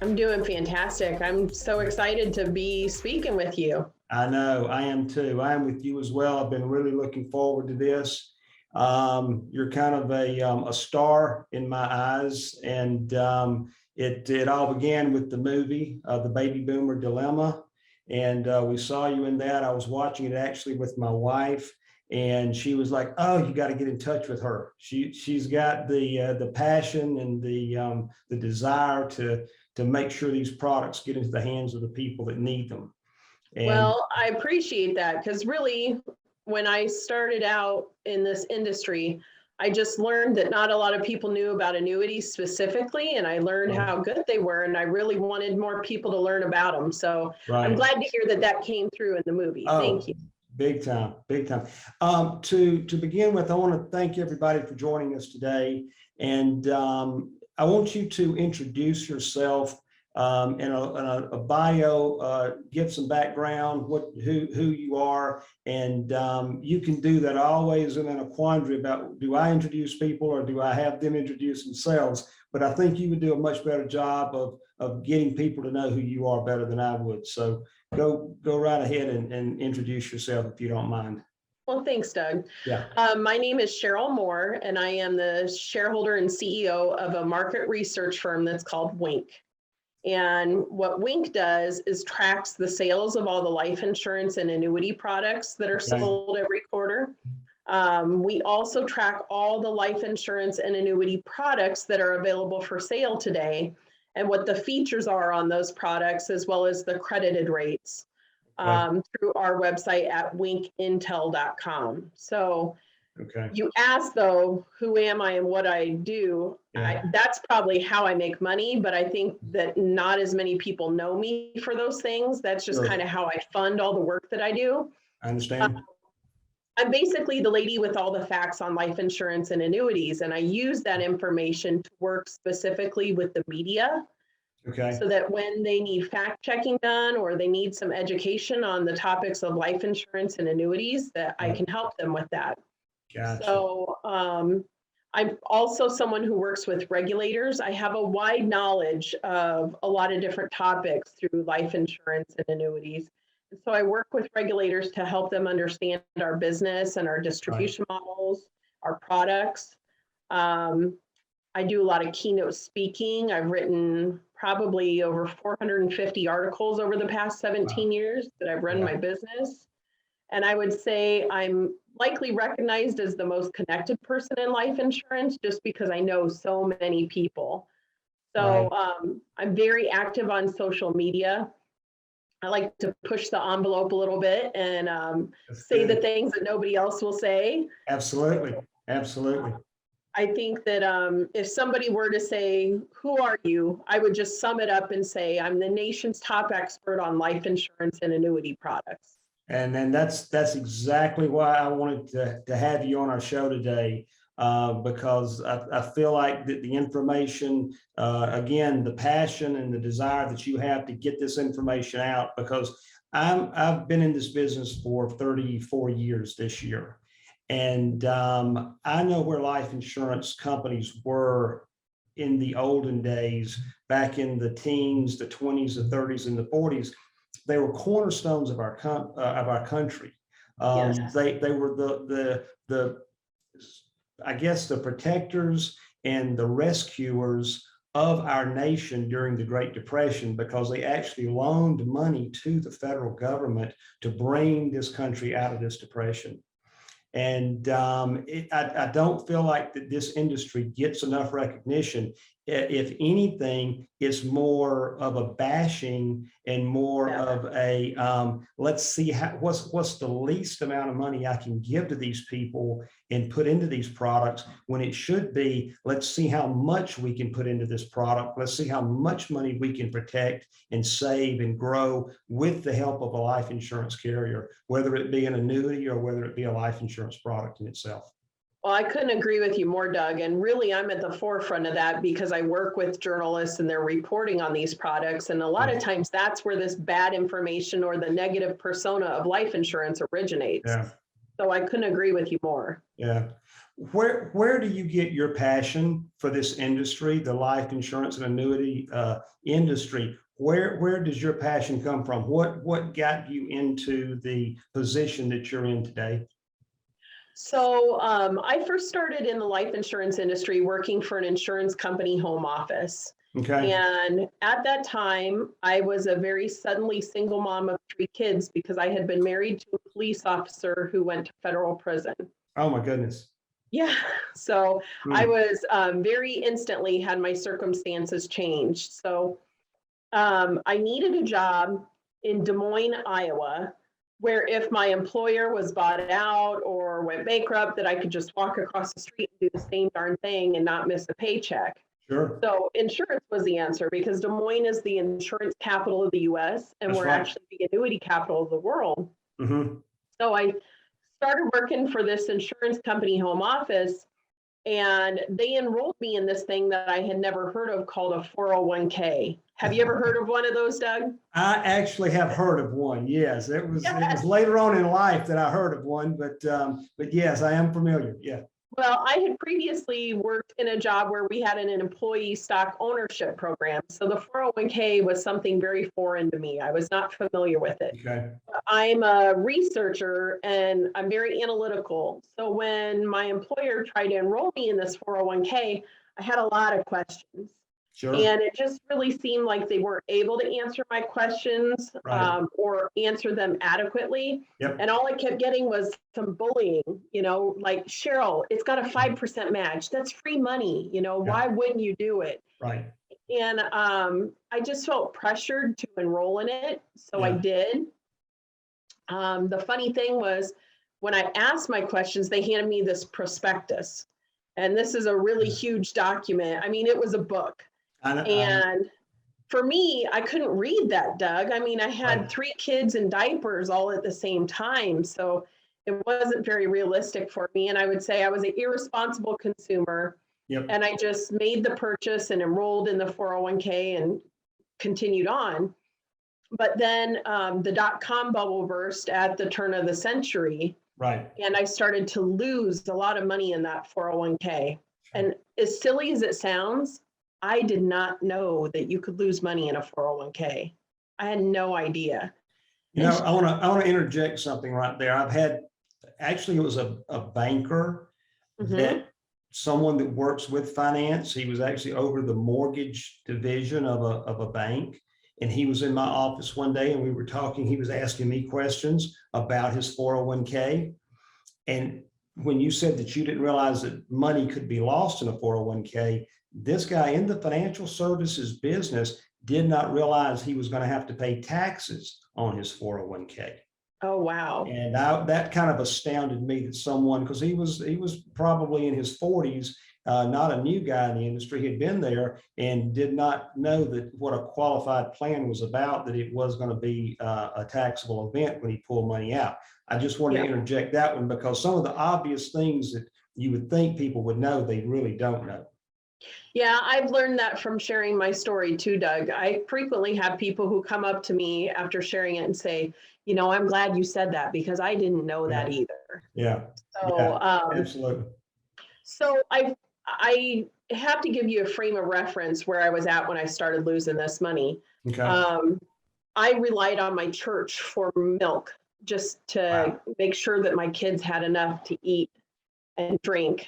I'm doing fantastic. I'm so excited to be speaking with you. I know, I am too. I am with you as well. I've been really looking forward to this. You're kind of a star in my eyes, and it all began with the movie, The Baby Boomer Dilemma, and we saw you in that. I was watching it actually with my wife, and she was like, "Oh, you got to get in touch with her. She's got the passion and the desire to make sure these products get into the hands of the people that need them." And Well, I appreciate that because really, when I started out in this industry, I just learned that not a lot of people knew about annuities specifically, and I learned right, how good they were, and I really wanted more people to learn about them. So I'm right. glad to hear that that came through in the movie. Thank Oh, you. big time, big time. To begin with, I want to thank everybody for joining us today, and I want you to introduce yourself in a bio, give some background, who you are, and you can do that. I always am in a quandary about, do I introduce people or do I have them introduce themselves? But I think you would do a much better job of getting people to know who you are better than I would. So go right ahead and introduce yourself if you don't mind. Well, thanks, Doug. Yeah. My name is Sheryl Moore, and I am the shareholder and CEO of a market research firm that's called Wink. And what Wink does is tracks the sales of all the life insurance and annuity products that are Okay. sold every quarter. We also track all the life insurance and annuity products that are available for sale today and what the features are on those products, as well as the credited rates Okay. through our website at winkintel.com. So Okay. you asked though, who am I and what I do? Yeah. That's probably how I make money, but I think that not as many people know me for those things. That's just kind Sure. of how I fund all the work that I do. I Uh, understand. I'm basically the lady with all the facts on life insurance and annuities, and I use that information to work specifically with the media Okay. so that when they need fact checking done or they need some education on the topics of life insurance and annuities, that I Right. can help them with that. Gotcha. So I'm also someone who works with regulators. I have a wide knowledge of a lot of different topics through life insurance and annuities. And so I work with regulators to help them understand our business and our Right. distribution models, our products. Um, I do a lot of keynote speaking. I've written probably over 450 articles over the past Wow. 17 years that I've run Yeah. my business. And I would say I'm likely recognized as the most connected person in life insurance just because I know so many people. So Right. I'm very active on social media. I like to push the envelope a little bit and That's say the good. things that nobody else will say. Absolutely. Absolutely. I think that if somebody were to say, "Who are you?" I would just sum it up and say, "I'm the nation's top expert on life insurance and annuity products." And then that's exactly why I wanted to have you on our show today, because I feel like that the information, again, the passion and the desire that you have to get this information out, because I've been in this business for 34 years this year, and I know where life insurance companies were in the olden days, back in the teens, the 20s, the 30s, and the 40s. They were cornerstones of our country. Yes. They were the I guess the protectors and the rescuers of our nation during the Great Depression, because they actually loaned money to the federal government to bring this country out of this depression. And I don't feel like that this industry gets enough recognition. If anything, it's more of a bashing and more Yeah. of a let's see what's the least amount of money I can give to these people and put into these products, when it should be, let's see how much we can put into this product. Let's see how much money we can protect and save and grow with the help of a life insurance carrier, whether it be an annuity or whether it be a life insurance product in itself. Well, I couldn't agree with you more, Doug. And really, I'm at the forefront of that because I work with journalists and they're reporting on these products. And a lot of times that's where this bad information or the negative persona of life insurance originates. Yeah. So I couldn't agree with you more. Yeah. Where do you get your passion for this industry, the life insurance and annuity industry? Where does your passion come from? What got you into the position that you're in today? So I first started in the life insurance industry working for an insurance company home office. Okay. And at that time, I was a very suddenly single mom of 3 kids because I had been married to a police officer who went to federal prison. Oh my goodness. Yeah. So I Hmm. was very instantly had my circumstances changed. So I needed a job in Des Moines, Iowa, where if my employer was bought out or went bankrupt, that I could just walk across the street and do the same darn thing and not miss a paycheck. Sure. So insurance was the answer because Des Moines is the insurance capital of the US and That's we're right. actually the annuity capital of the world. Hmm. So I started working for this insurance company home office and they enrolled me in this thing that I had never heard of called a 401k. Have you ever heard of one of those, Doug? I actually have heard of one. Yes, it was Yes. later on in life that I heard of one, but yes, I am familiar. Yeah. Well, I had previously worked in a job where we had an employee stock ownership program. So the 401k was something very foreign to me. I was not familiar with it. Okay. I'm a researcher and I'm very analytical. So when my employer tried to enroll me in this 401k, I had a lot of questions. Sure. And it just really seemed like they weren't able to answer my questions Right. or answer them adequately. Yep. And all I kept getting was some bullying, like, Sheryl, it's got a 5% match. That's free money. Why wouldn't you do it? Right. And I just felt pressured to enroll in it. So I Yeah. did. The funny thing was when I asked my questions, they handed me this prospectus. And this is a really huge document. I mean, it was a book. And for me, I couldn't read that, Doug. I mean, I had Right. 3 kids in diapers all at the same time. So it wasn't very realistic for me. And I would say I was an irresponsible consumer. Yep. And I just made the purchase and enrolled in the 401k and continued on. But then the dot-com bubble burst at the turn of the century. Right. And I started to lose a lot of money in that 401k. And as silly as it sounds, I did not know that you could lose money in a 401k. I had no idea. I want to interject something right there. It was a banker that someone that works with finance. He was actually over the mortgage division of a bank. And he was in my office one day and we were talking. He was asking me questions about his 401k. And when you said that you didn't realize that money could be lost in a 401k, this guy in the financial services business did not realize he was going to have to pay taxes on his 401k. Oh, wow. And that kind of astounded me that someone, because he was probably in his 40s, not a new guy in the industry. He had been there and did not know that what a qualified plan was about, that it was going to be a taxable event when he pulled money out. I just wanted to interject that one because some of the obvious things that you would think people would know, they really don't know. Yeah, I've learned that from sharing my story too, Doug. I frequently have people who come up to me after sharing it and say, I'm glad you said that because I didn't know that either. Yeah. So, absolutely. So I have to give you a frame of reference where I was at when I started losing this money. Okay. I relied on my church for milk just to make sure that my kids had enough to eat and drink.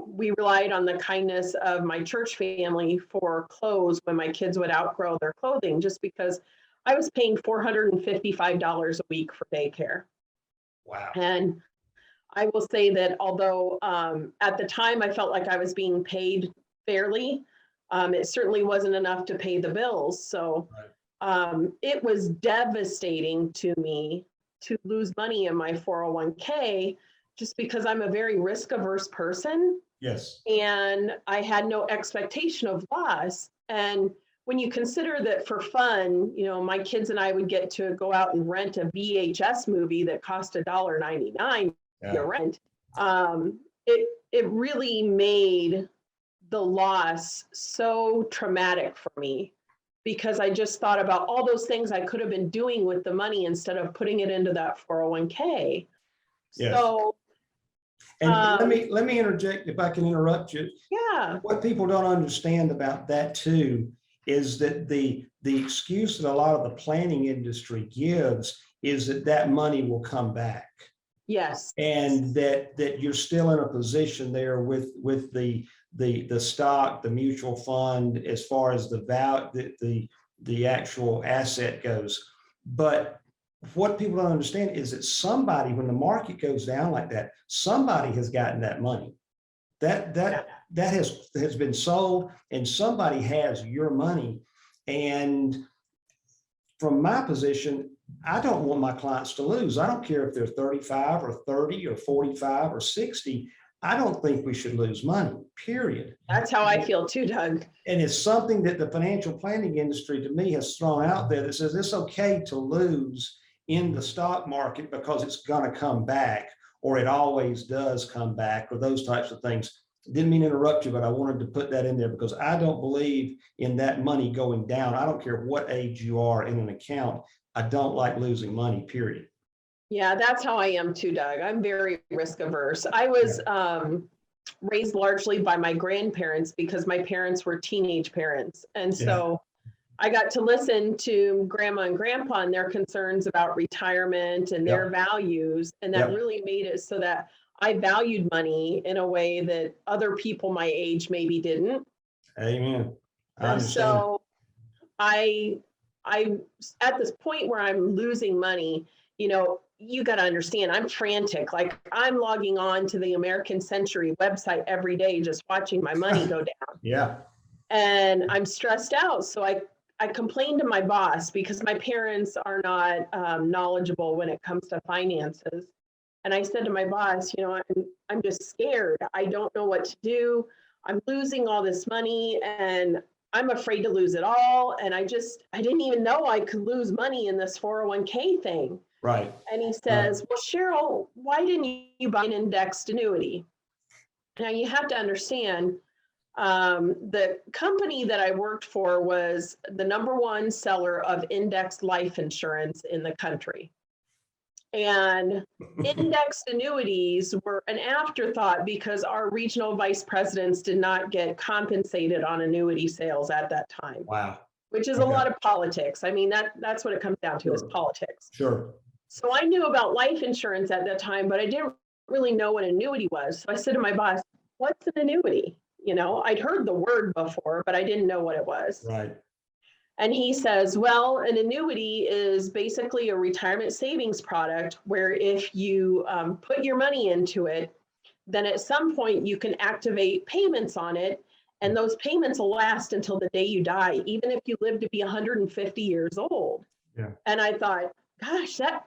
We relied on the kindness of my church family for clothes when my kids would outgrow their clothing, just because I was paying $455 a week for daycare. Wow. And I will say that although at the time I felt like I was being paid fairly, it certainly wasn't enough to pay the bills. So it was devastating to me to lose money in my 401k just because I'm a very risk averse person. Yes. And I had no expectation of loss. And when you consider that for fun, my kids and I would get to go out and rent a VHS movie that cost $1.99 to rent, it really made the loss so traumatic for me because I just thought about all those things I could have been doing with the money instead of putting it into that 401k. Yes. So And let me interject, if I can interrupt you. Yeah. What people don't understand about that too is that the excuse that a lot of the planning industry gives is that that money will come back. Yes. And that you're still in a position there with the stock, the mutual fund, as far as the value, the actual asset goes. But what people don't understand is that somebody, when the market goes down like that, somebody has gotten that money. That has been sold, and somebody has your money. And from my position, I don't want my clients to lose. I don't care if they're 35 or 30 or 45 or 60. I don't think we should lose money, period. That's how I feel too, Doug. And it's something that the financial planning industry, to me, has thrown out there that says it's okay to lose in the stock market because it's going to come back, or it always does come back, or those types of things. Didn't mean to interrupt you, but I wanted to put that in there because I don't believe in that money going down. I don't care what age you are in an account. I don't like losing money, period. Yeah, that's how I am too, Doug. I'm very risk averse. I was raised largely by my grandparents because my parents were teenage parents. And so I got to listen to grandma and grandpa and their concerns about retirement and their values. And that really made it so that I valued money in a way that other people my age maybe didn't. Amen. And so I at this point where I'm losing money, you know, you got to understand, I'm frantic. Like I'm logging on to the American Century website every day, just watching my money go down. Yeah. And I'm stressed out. So I complained to my boss because my parents are not knowledgeable when it comes to finances. And I said to my boss, you know, I'm just scared. I don't know what to do. I'm losing all this money and I'm afraid to lose it all. And I didn't even know I could lose money in this 401k thing. Right. And he says, well, Sheryl, why didn't you buy an indexed annuity? Now you have to understand, the company that I worked for was the #1 seller of indexed life insurance in the country. And indexed annuities were an afterthought because our regional vice presidents did not get compensated on annuity sales at that time. Wow. Which is a lot of politics. I mean, that's what it comes down to is politics. Sure. So I knew about life insurance at that time, but I didn't really know what an annuity was. So I said to my boss, what's an annuity? You know, I'd heard the word before, but I didn't know what it was. Right. And he says, well, an annuity is basically a retirement savings product where if you put your money into it, then at some point you can activate payments on it. And those payments will last until the day you die, even if you live to be 150 years old. Yeah. And I thought, gosh, that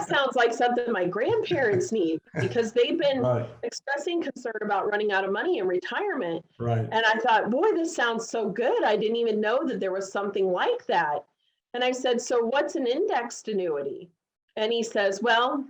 sounds like something my grandparents need because they've been expressing concern about running out of money in retirement. Right. And I thought, boy, this sounds so good. I didn't even know that there was something like that. And I said, so what's an indexed annuity? And he says, well,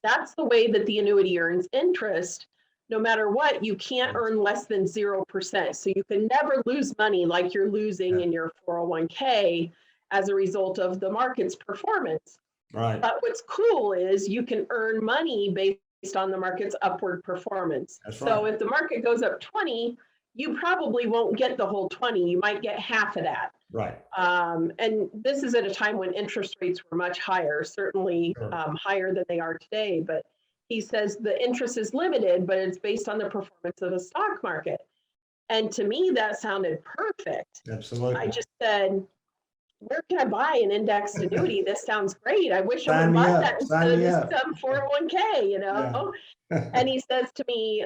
that's the way that the annuity earns interest. No matter what, you can't earn less than 0%. So you can never lose money like you're losing in your 401k as a result of the market's performance. Right. But what's cool is you can earn money based on the market's upward performance. That's So right. if the market goes up 20, you probably won't get the whole 20. You might get half of that. Right. And this is at a time when interest rates were much higher, certainly higher than they are today. But he says the interest is limited, but it's based on the performance of the stock market. And to me, that sounded perfect. Absolutely. I just said, where can I buy an indexed annuity? This sounds great. I wish I would have bought that instead of this 401k, you know? Yeah. And he says to me,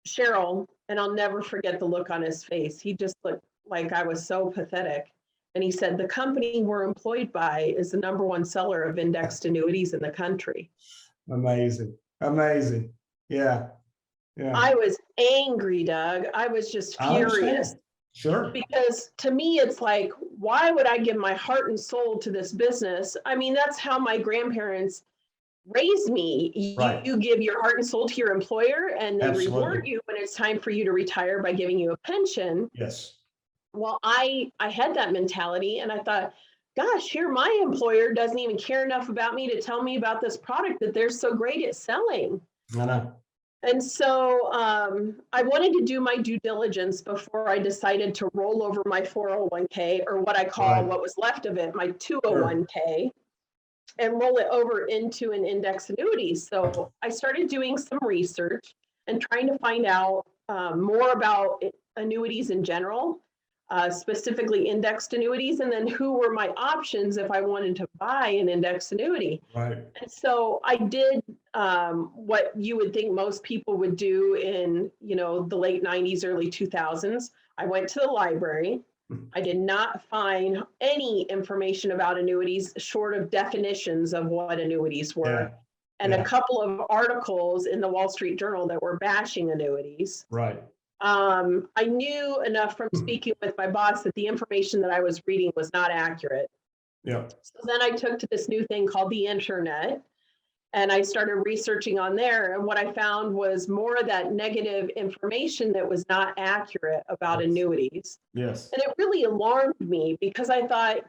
Sheryl, and I'll never forget the look on his face. He just looked like I was so pathetic. And he said, the company we're employed by is the #1 seller of indexed annuities in the country. Amazing. Amazing. Yeah. Yeah. I was angry, Doug. I was just furious. Sure. Because to me, it's like, why would I give my heart and soul to this business? I mean, that's how my grandparents raised me. You give your heart and soul to your employer and they reward you when it's time for you to retire by giving you a pension. Yes. Well, I had that mentality and I thought, gosh, here my employer doesn't even care enough about me to tell me about this product that they're so great at selling. I know. And so I wanted to do my due diligence before I decided to roll over my 401k, or what I call Right. what was left of it, my Sure. 201k, and roll it over into an index annuity. So I started doing some research and trying to find out more about annuities in general, specifically indexed annuities, and then who were my options if I wanted to buy an indexed annuity. Right. And so I did what you would think most people would do in, the late 90s, early 2000s. I went to the library. I did not find any information about annuities short of definitions of what annuities were, Yeah. and a Yeah. couple of articles in the Wall Street Journal that were bashing annuities. Right. I knew enough from speaking with my boss that the information that I was reading was not accurate. Yeah. So then I took to this new thing called the internet, and I started researching on there. And what I found was more of that negative information that was not accurate about Yes. annuities. Yes. And it really alarmed me because I thought,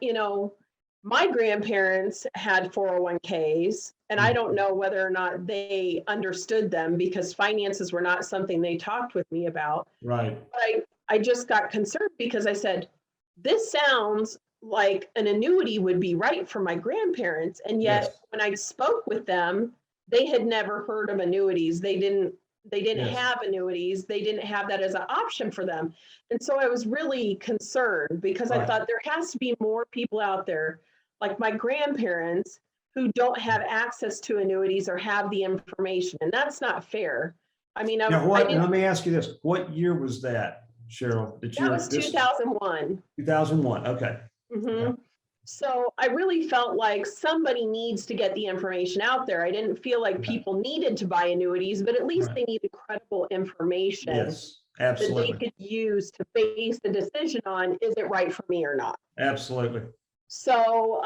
my grandparents had 401ks, and I don't know whether or not they understood them because finances were not something they talked with me about. Right. But I just got concerned because I said, this sounds like an annuity would be right for my grandparents. And yet Yes. when I spoke with them, they had never heard of annuities. They didn't Yes. have annuities. They didn't have that as an option for them. And so I was really concerned because I Right. thought there has to be more people out there like my grandparents who don't have access to annuities or have the information. And that's not fair. I mean, Now, I and didn't, let me ask you this: what year was that, Cheryl? that was 2001. 2001. Okay. Mm-hmm. So I really felt like somebody needs to get the information out there. I didn't feel like people needed to buy annuities, but at least they needed credible information Yes. that they Absolutely. could use to base the decision on, is it right for me or not? Absolutely. So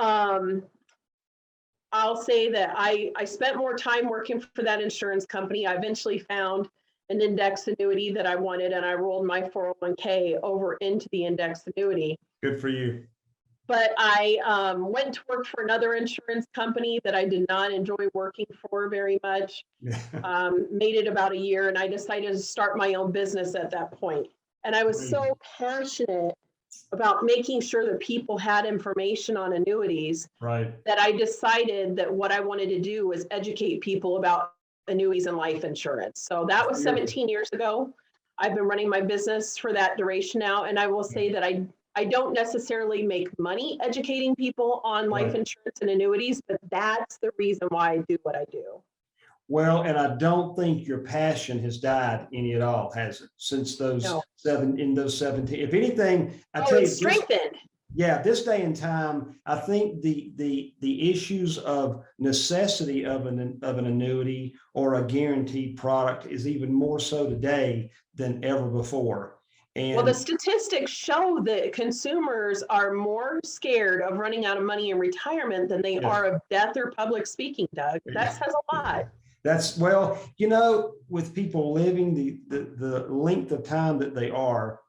I'll say that I spent more time working for that insurance company. I eventually found an index annuity that I wanted, and I rolled my 401k over into the index annuity. Good for you. But I went to work for another insurance company that I did not enjoy working for very much. Made it about a year, and I decided to start my own business at that point. And I was so passionate about making sure that people had information on annuities, Right. that I decided that what I wanted to do was educate people about annuities and life insurance. So that was 17 years ago. I've been running my business for that duration now. And I will say that I don't necessarily make money educating people on life insurance and annuities, but that's the reason why I do what I do. Well, and I don't think your passion has died any at all, has it? Since those No. 17. If anything, I tell you, it's strengthened. This day and time, I think the issues of necessity of an annuity or a guaranteed product is even more so today than ever before. And well, the statistics show that consumers are more scared of running out of money in retirement than they are of death or public speaking, Doug. That says a lot. That's, well, with people living the length of time that they are,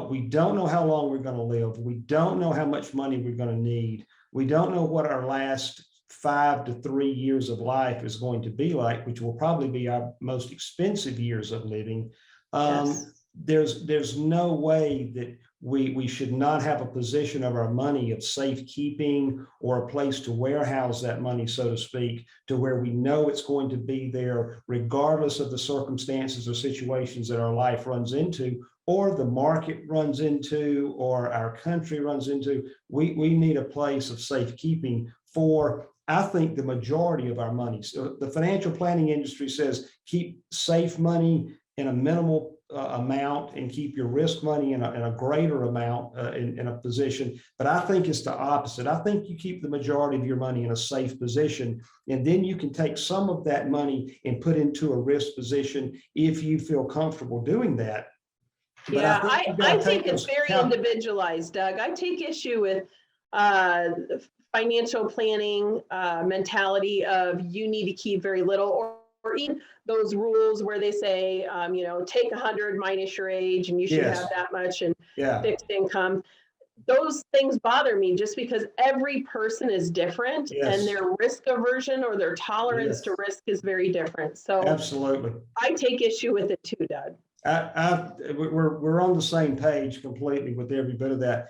we don't know how long we're going to live. We don't know how much money we're going to need. We don't know what our last 5 to 3 years of life is going to be like, which will probably be our most expensive years of living. Yes. There's no way that we should not have a position of our money of safekeeping or a place to warehouse that money, so to speak, to where we know it's going to be there regardless of the circumstances or situations that our life runs into, or the market runs into, or our country runs into. We need a place of safekeeping for, I think, the majority of our money. So the financial planning industry says keep safe money in a minimal amount and keep your risk money in a greater amount in a position. But I think it's the opposite. I think you keep the majority of your money in a safe position, and then you can take some of that money and put into a risk position if you feel comfortable doing that. But yeah, I think it's very individualized, Doug. I take issue with financial planning mentality of you need to keep very little, or even those rules where they say, take 100 minus your age and you should have that much in fixed income. those things bother me just because every person is different and Yes, their risk aversion or their tolerance to yes, risk is very different. So absolutely. I take issue with it too, Doug. We're on the same page completely with every bit of that.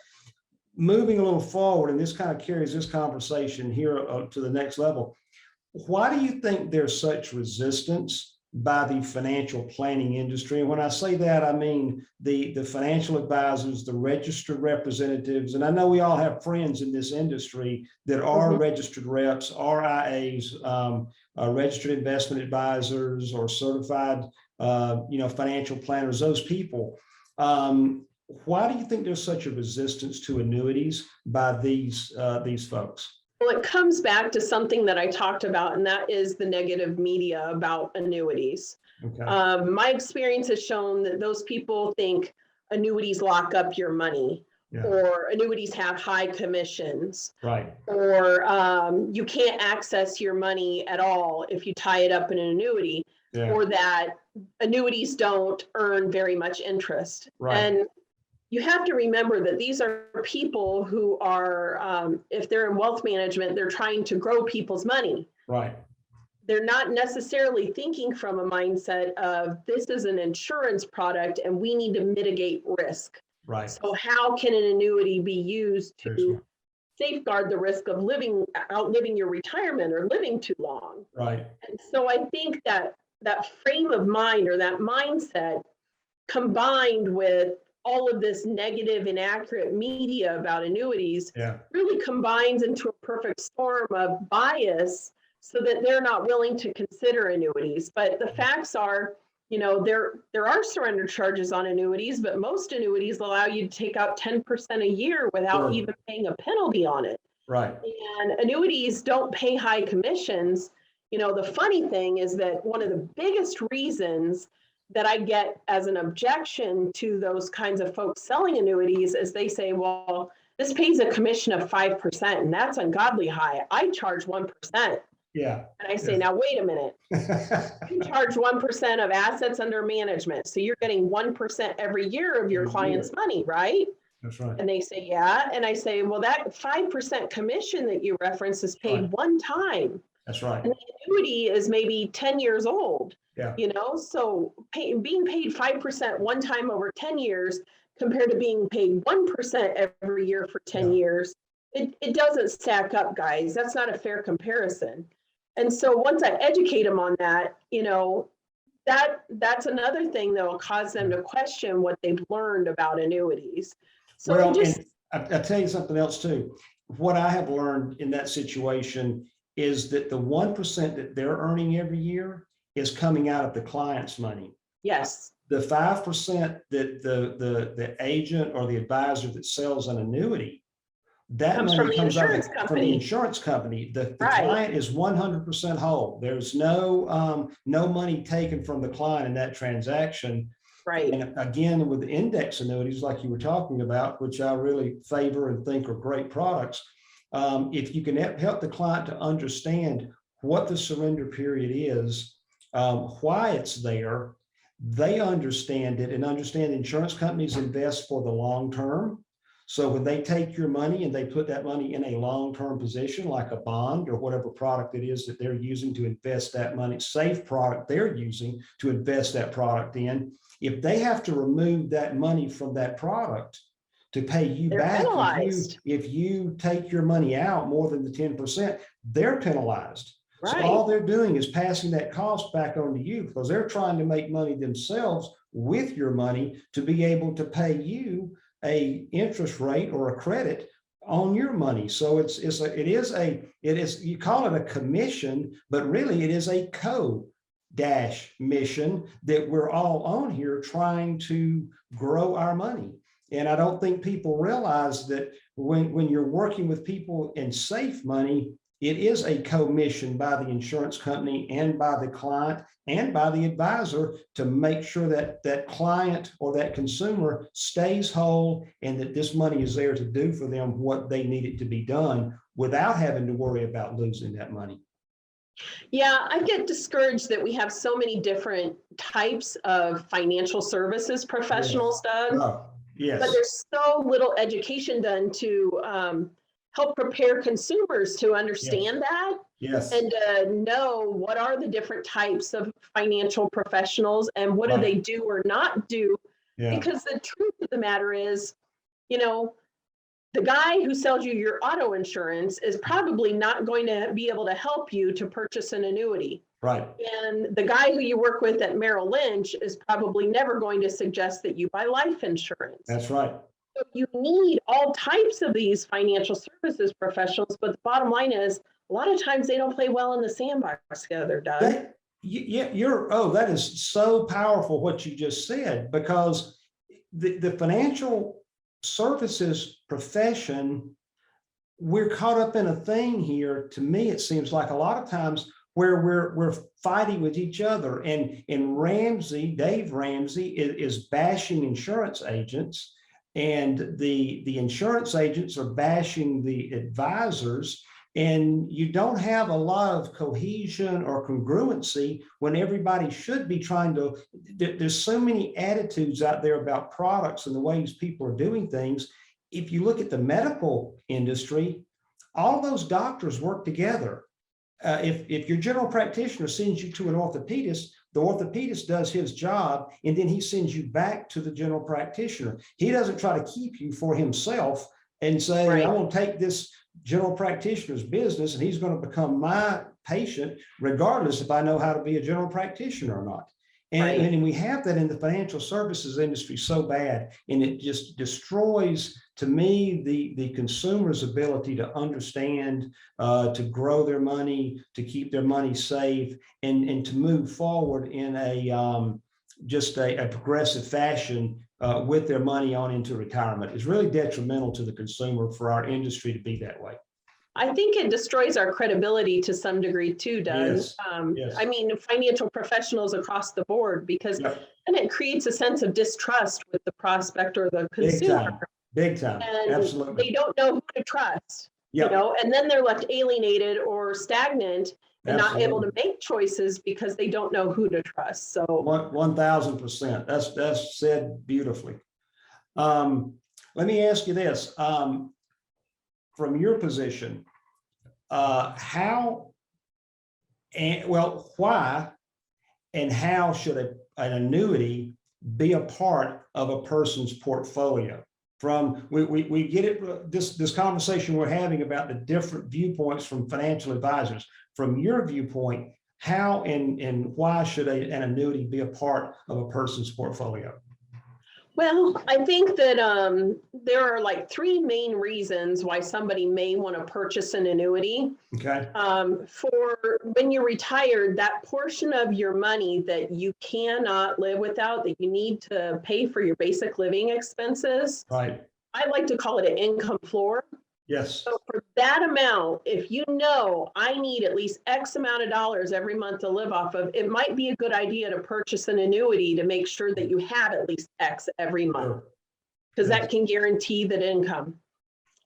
Moving a little forward, and this kind of carries this conversation here to the next level. Why do you think there's such resistance by the financial planning industry? And when I say that, I mean the financial advisors, the registered representatives, and I know we all have friends in this industry that are registered reps, RIAs, registered investment advisors, or certified, financial planners. Those people. Why do you think there's such a resistance to annuities by these folks? Well, it comes back to something that I talked about, and that is the negative media about annuities. Okay. My experience has shown that those people think annuities lock up your money, Yeah. or annuities have high commissions, Right. or you can't access your money at all if you tie it up in an annuity, Yeah. or that annuities don't earn very much interest. Right. And you have to remember that these are people who are, if they're in wealth management, they're trying to grow people's money. Right. They're not necessarily thinking from a mindset of this is an insurance product and we need to mitigate risk. Right. So how can an annuity be used to safeguard the risk of outliving your retirement or living too long? Right. And so I think that that frame of mind or that mindset combined with all of this negative, inaccurate media about annuities really combines into a perfect storm of bias so that they're not willing to consider annuities. But the facts are, there are surrender charges on annuities, but most annuities allow you to take out 10% a year without even paying a penalty on it. Right. And annuities don't pay high commissions. The funny thing is that one of the biggest reasons that I get as an objection to those kinds of folks selling annuities is they say, well, this pays a commission of 5%, and that's ungodly high. I charge 1%. Yeah. And I say, now, wait a minute. You charge 1% of assets under management. So you're getting 1% every year of your client's money, right? That's right. And they say, yeah. And I say, well, that 5% commission that you reference is paid one time. That's right. And the annuity is maybe 10 years old. Yeah. So being paid 5% one time over 10 years compared to being paid 1% every year for 10 years, it doesn't stack up, guys. That's not a fair comparison. And so once I educate them on that, that's another thing that will cause them to question what they've learned about annuities. So I'll tell you something else too. What I have learned in that situation is that the 1% that they're earning every year is coming out of the client's money. Yes. The 5% that the agent or the advisor that sells an annuity, that comes money from the comes out insurance from the insurance company. The client is 100% whole. There's no money taken from the client in that transaction. Right. And again, with index annuities, like you were talking about, which I really favor and think are great products, if you can help the client to understand what the surrender period is, why it's there, they understand it and understand insurance companies invest for the long term. So when they take your money and they put that money in a long-term position, like a bond or whatever product it is that they're using to invest that money, safe product they're using to invest that product in, if they have to remove that money from that product to pay you back, if you take your money out more than the 10%, they're penalized. Right. So all they're doing is passing that cost back on to you because they're trying to make money themselves with your money to be able to pay you a interest rate or a credit on your money. So it is you call it a commission, but really it is a mission that we're all on here trying to grow our money. And I don't think people realize that when you're working with people in safe money, it is a commission by the insurance company and by the client and by the advisor to make sure that that client or that consumer stays whole and that this money is there to do for them what they need it to be done without having to worry about losing that money. Yeah, I get discouraged that we have so many different types of financial services professionals, Doug. Yes. there's so little education done to help prepare consumers to understand that Yes. and know what are the different types of financial professionals and what do they do or not do. Yeah. Because the truth of the matter is, you know, the guy who sells you your auto insurance is probably not going to be able to help you to purchase an annuity. Right. And the guy who you work with at Merrill Lynch is probably never going to suggest that you buy life insurance. That's right. So you need all types of these financial services professionals, but the bottom line is a lot of times they don't play well in the sandbox together, Doug. Yeah, that is so powerful what you just said, because the financial services profession, we're caught up in a thing here. To me, it seems like a lot of times where we're fighting with each other, and Dave Ramsey is bashing insurance agents, and the insurance agents are bashing the advisors, and you don't have a lot of cohesion or congruency when everybody should be trying to. There's so many attitudes out there about products and the ways people are doing things. If you look at the medical industry, all those doctors work together. If your general practitioner sends you to an orthopedist, the orthopedist does his job, and then he sends you back to the general practitioner. He doesn't try to keep you for himself and say, Right. I want to take this general practitioner's business and he's going to become my patient, regardless if I know how to be a general practitioner or not. And we have that in the financial services industry so bad, and it just destroys, to me, the consumer's ability to understand, to grow their money, to keep their money safe, and to move forward in a progressive fashion with their money on into retirement. It's really detrimental to the consumer for our industry to be that way. I think it destroys our credibility to some degree too, Doug. Yes. Yes. I mean, financial professionals across the board, because then it creates a sense of distrust with the prospect or the consumer. Big time. And Absolutely. they don't know who to trust, you know, and then they're left alienated or stagnant and not able to make choices because they don't know who to trust. So 1000%. That's said beautifully. Let me ask you this. From your position, why and how should an annuity be a part of a person's portfolio? We get it, this conversation we're having about the different viewpoints from financial advisors. From your viewpoint, how and why should an annuity be a part of a person's portfolio? Well, I think that there are like three main reasons why somebody may want to purchase an annuity. Okay. For when you're retired, that portion of your money that you cannot live without, that you need to pay for your basic living expenses. Right. I like to call it an income floor. Yes. So for that amount, if you know I need at least X amount of dollars every month to live off of, it might be a good idea to purchase an annuity to make sure that you have at least X every month, because that can guarantee that income.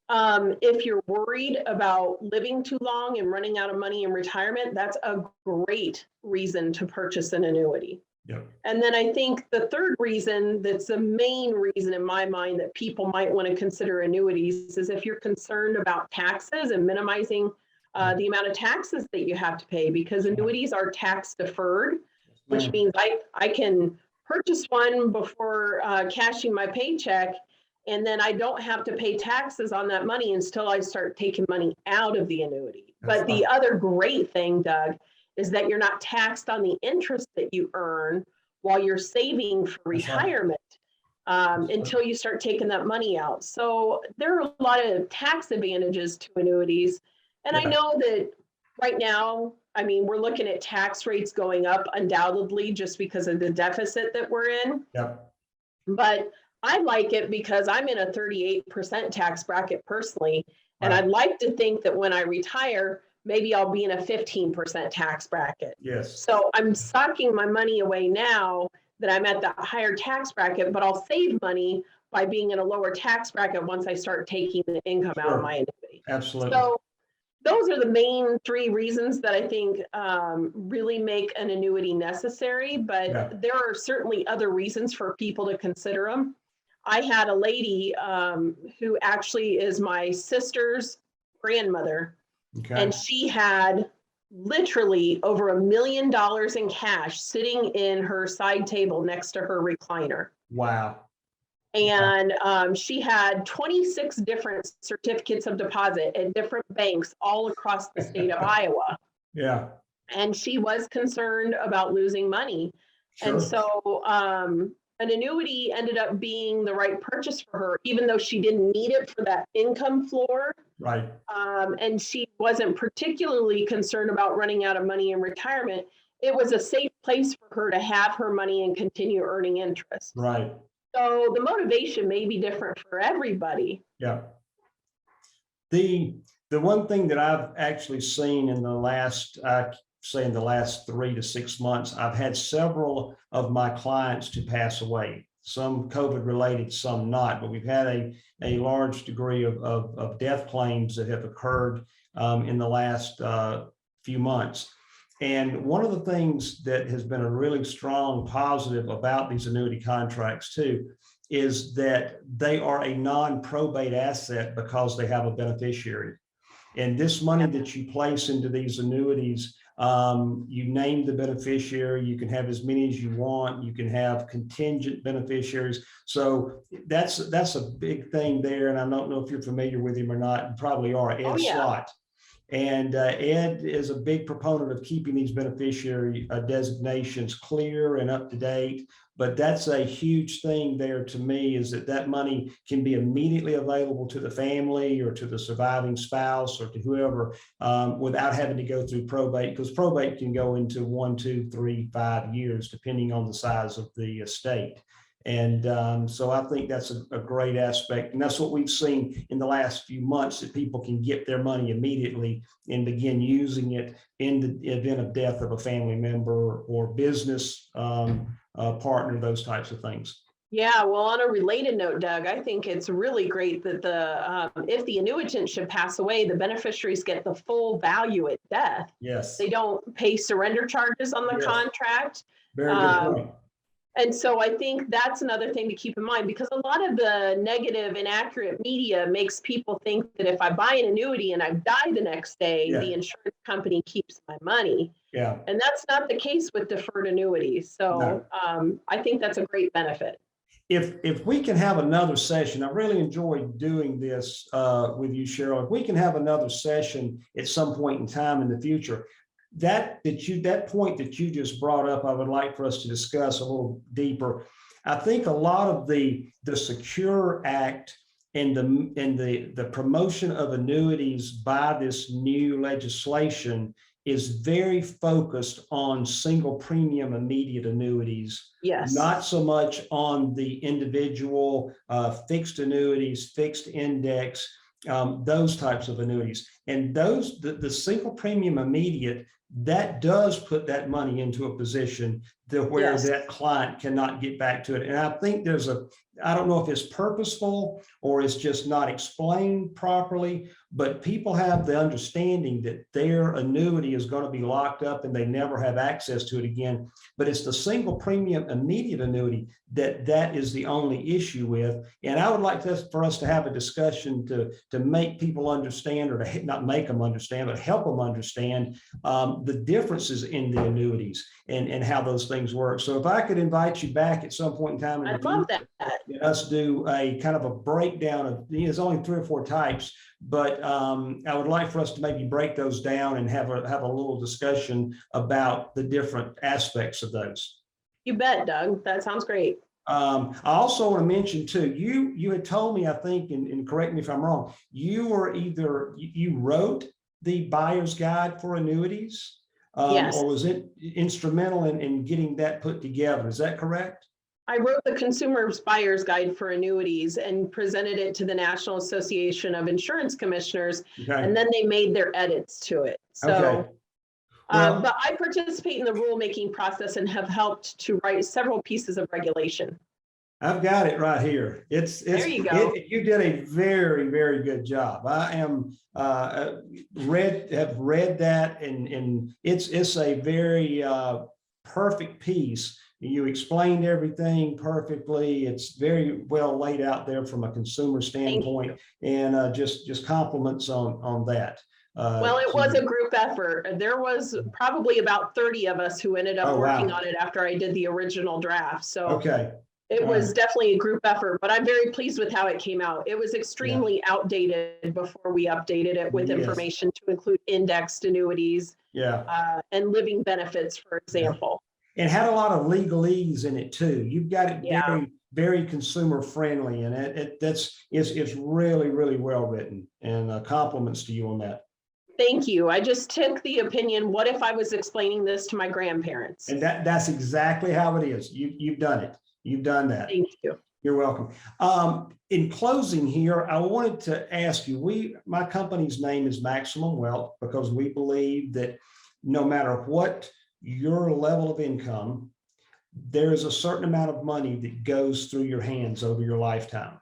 If you're worried about living too long and running out of money in retirement, that's a great reason to purchase an annuity. Yep. And then I think the third reason, that's the main reason in my mind that people might want to consider annuities, is if you're concerned about taxes and minimizing the amount of taxes that you have to pay, because annuities are tax deferred, which means I can purchase one before cashing my paycheck, and then I don't have to pay taxes on that money until I start taking money out of the annuity. But the other great thing, Doug, is that you're not taxed on the interest that you earn while you're saving for retirement until you start taking that money out. So there are a lot of tax advantages to annuities. And I know that right now, I mean, we're looking at tax rates going up undoubtedly just because of the deficit that we're in. Yep. But I like it because I'm in a 38% tax bracket personally. And I'd like to think that when I retire, maybe I'll be in a 15% tax bracket. Yes. So I'm stocking my money away now that I'm at the higher tax bracket, but I'll save money by being in a lower tax bracket once I start taking the income out of my annuity. Absolutely. So those are the main three reasons that I think really make an annuity necessary, but there are certainly other reasons for people to consider them. I had a lady who actually is my sister's grandmother, Okay. and she had literally over $1 million in cash sitting in her side table next to her recliner. Wow. And she had 26 different certificates of deposit at different banks all across the state of Iowa. Yeah. And she was concerned about losing money. Sure. And so an annuity ended up being the right purchase for her, even though she didn't need it for that income floor. Right. And she wasn't particularly concerned about running out of money in retirement. It was a safe place for her to have her money and continue earning interest. Right. So the motivation may be different for everybody. Yeah. The one thing that I've actually seen in the last, say in the last 3 to 6 months, I've had several of my clients to pass away, some COVID related, some not, but we've had a large degree of death claims that have occurred in the last few months. And one of the things that has been a really strong positive about these annuity contracts too is that they are a non-probate asset because they have a beneficiary. And this money that you place into these annuities, you name the beneficiary, you can have as many as you want, you can have contingent beneficiaries. So that's a big thing there. And I don't know if you're familiar with him or not, you probably are, Ed Slott. And Ed is a big proponent of keeping these beneficiary designations clear and up to date. But that's a huge thing there to me, is that money can be immediately available to the family or to the surviving spouse or to whoever without having to go through probate, because probate can go into 1, 2, 3, 5 years, depending on the size of the estate. And so I think that's a great aspect. And that's what we've seen in the last few months, that people can get their money immediately and begin using it in the event of death of a family member or business partner, those types of things. Yeah, well, on a related note, Doug, I think it's really great that if the annuitant should pass away, the beneficiaries get the full value at death. Yes. They don't pay surrender charges on the contract. Very good point. And so I think that's another thing to keep in mind, because a lot of the negative, inaccurate media makes people think that if I buy an annuity and I die the next day, the insurance company keeps my money. Yeah. And that's not the case with deferred annuities. So I think that's a great benefit. If we can have another session, I really enjoyed doing this with you, Sheryl. If we can have another session at some point in time in the future, that point that you just brought up, I would like for us to discuss a little deeper. I think a lot of the Secure Act and the promotion of annuities by this new legislation is very focused on single premium immediate annuities. Yes. Not so much on the individual fixed annuities, fixed index, those types of annuities. And the single premium immediate, that does put that money into a position to where that client cannot get back to it. And I think I don't know if it's purposeful or it's just not explained properly, but people have the understanding that their annuity is going to be locked up and they never have access to it again. But it's the single premium immediate annuity that is the only issue with. And I would like for us to have a discussion to make people understand, or to not make them understand, but help them understand the differences in the annuities and how those things work. So if I could invite you back at some point in time, I'd love that. Us do a kind of a breakdown of, there's only 3 or 4 types, but I would like for us to maybe break those down and have a little discussion about the different aspects of those. You bet, Doug. That sounds great. I also want to mention too, you had told me, I think, and correct me if I'm wrong, you wrote the buyer's guide for annuities, or was it instrumental in getting that put together? Is that correct? I wrote the Consumer's Buyer's Guide for Annuities and presented it to the National Association of Insurance Commissioners, and then they made their edits to it. So, but I participate in the rulemaking process and have helped to write several pieces of regulation. I've got it right here. There you go. You did a very, very good job. I have read that, and it's a very perfect piece You explained everything perfectly. It's very well laid out there from a consumer standpoint, and just compliments on that. Well, it was a group effort. There was probably about 30 of us who ended up working on it after I did the original draft. So okay. It was definitely a group effort, but I'm very pleased with how it came out. It was extremely outdated before we updated it with information to include indexed annuities and living benefits, for example. It had a lot of legalese in it too. You've got it very, very consumer friendly, and it's really, really well written. And compliments to you on that. Thank you. I just took the opinion, what if I was explaining this to my grandparents? And that's exactly how it is. You've done it. You've done that. Thank you. You're welcome. In closing here, I wanted to ask you, my company's name is Maximum Wealth because we believe that no matter what your level of income, there is a certain amount of money that goes through your hands over your lifetime.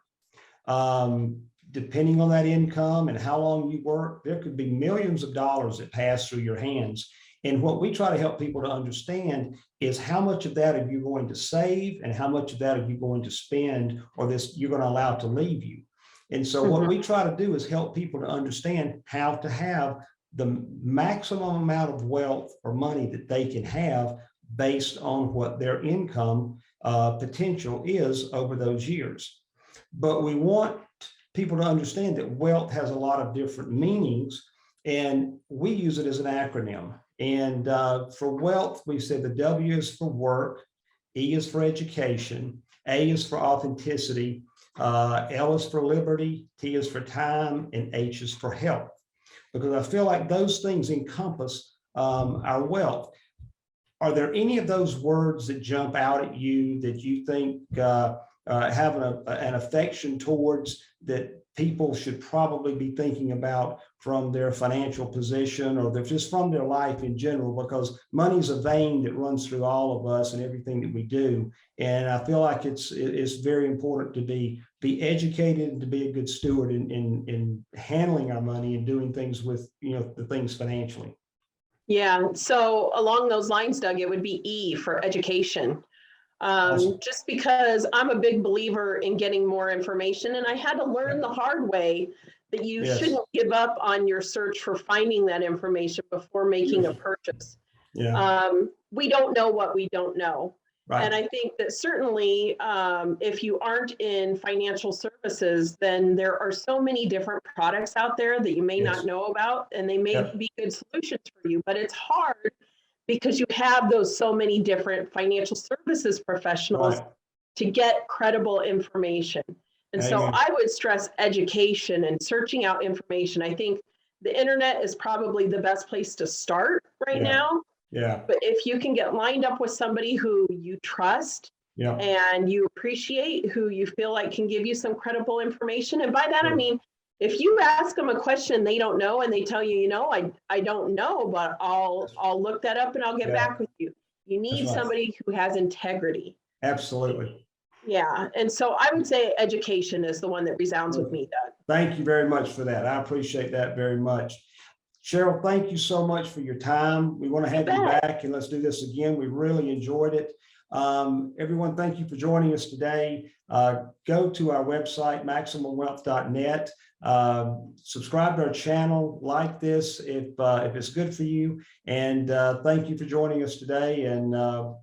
Depending on that income and how long you work, there could be millions of dollars that pass through your hands. And what we try to help people to understand is how much of that are you going to save and how much of that are you going to spend, or you're going to allow to leave you. And so what we try to do is help people to understand how to have the maximum amount of wealth or money that they can have based on what their income potential is over those years. But we want people to understand that wealth has a lot of different meanings, and we use it as an acronym. And for wealth, we said the W is for work, E is for education, A is for authenticity, L is for liberty, T is for time, and H is for health. Because I feel like those things encompass our wealth. Are there any of those words that jump out at you that you think have an affection towards, that people should probably be thinking about from their financial position, or just from their life in general? Because money's a vein that runs through all of us and everything that we do. And I feel like it's very important to be educated and to be a good steward in handling our money and doing things with, the things financially. Yeah. So along those lines, Doug, it would be E for education. Awesome. Just because I'm a big believer in getting more information, and I had to learn the hard way that you shouldn't give up on your search for finding that information before making a purchase. We don't know what we don't know. Right. And I think that certainly if you aren't in financial services, then there are so many different products out there that you may not know about, and they may be good solutions for you, but it's hard because you have so many different financial services professionals to get credible information. And so I would stress education and searching out information. I think the internet is probably the best place to start right now. Yeah. But if you can get lined up with somebody who you trust and you appreciate, who you feel like can give you some credible information. And by that, I mean, if you ask them a question they don't know and they tell you, I don't know, but I'll look that up and I'll get back with you. You need somebody who has integrity. Absolutely. Yeah. And so I would say education is the one that resounds with me, Doug. Thank you very much for that. I appreciate that very much. Sheryl, thank you so much for your time. We want to have you back, and let's do this again. We really enjoyed it. Everyone, thank you for joining us today. Go to our website, MaximumWealth.net. Subscribe to our channel, like this if it's good for you. And thank you for joining us today. And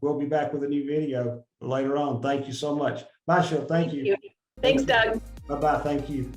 we'll be back with a new video later on. Thank you so much. Bye, Sheryl. Thank you. Thanks, Doug. Bye-bye. Thank you.